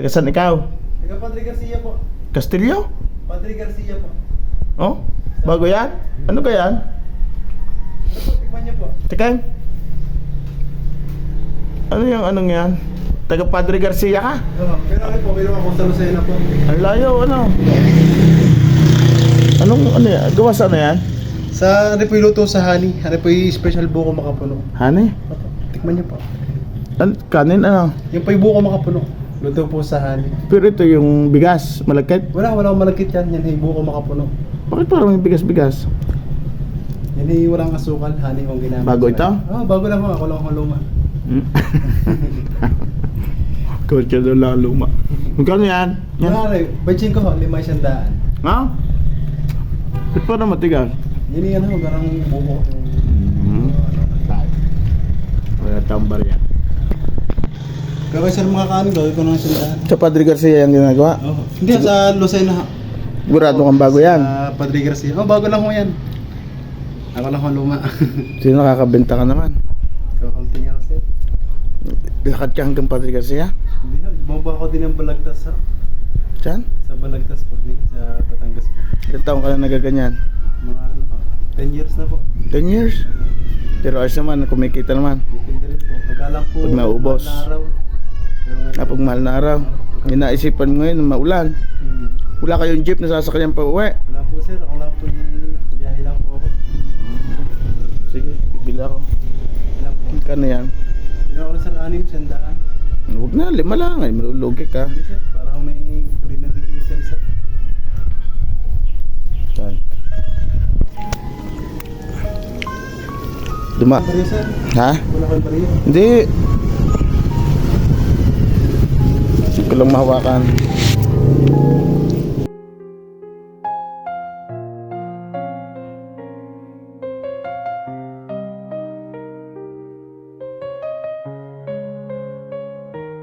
Taga saan ikaw? Taga Padre Garcia po. Castillo? Padre Garcia po. Oh? Bago yan? Ano ka yan? Ano po, tikman niyo po. Teka. Ano yung anong yan? Taga Padre Garcia ka? Pero ano po, meron ako sa Lucena po. Ang layo, ano? Anong, ano yan? Gawa sa ano yan? Sa ano po yung luto sa honey? Ano po yung special buko makapuno? Honey? Tikman niyo po. Kanin, ano? Yung po yung buko makapuno. Luto po sa honey. Pero ito yung bigas, malagkit. Wala akong malagkit yan. Yan yung buko makapuno. Bakit parang yung bigas-bigas? Yan yung walang asukal, honey kung ginamit. Bago ito? Bago lang po. Ako lang akong luma. Kotse doon lang luma. Magkano yan? Yan? Wala rin. Bachin ko, 500. Ha? Ba't parang matigas? Yan yung ano, garang buko. Wala tambar yan. Pero kayo sir mga kanin, gawin ko ng 100. Sa Padre Garcia yung ginagawa? Hindi, sa Lucena. Sigurado kang bago yan. Sa Padre Garcia. Bago lang ko yan. Ako lang akong luma. Sino nakakabenta ka naman? Kakunti niya kasi. Lakad ka hanggang Padre Garcia? Hindi, bumaba ako din ng Balagtas ha. Saan? Sa Balagtas po din, sa Batangas po. Ilang taong ka na nagaganyan? Mga ano pa, 10 years na po. 10 years? Pero ayos naman, kumikita naman. Depende rin po. Pagkalang po, Pag naubos. mahal na araw. Pero ngayon, Pag mahal na araw. May naisipan ngayon na maulan. Wala kayong jeep na sasakyan pa uwi. Wala po sir, ako lang po yung biyahe lang po ako. Sige, bibili ako. Lang po. Kano yan? Ginawa ko na sir, 600. Huwag na, 5 lang. Ay, malulugi ka. Hindi sir, parang may free na din kayo sir isa. Saan? Duma. Bariyo sir, Ha? wala kang bariyo. Hindi. Hindi ko lang mahawakan.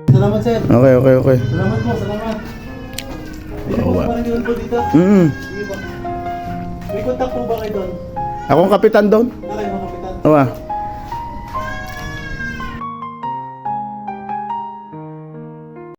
Salamat sir. Okay. Salamat po, salamat. Hindi po parang yun po dito. Sige po. May contact po ba kayo doon? Akong kapitan doon. Nakay mo kapitan. Awa.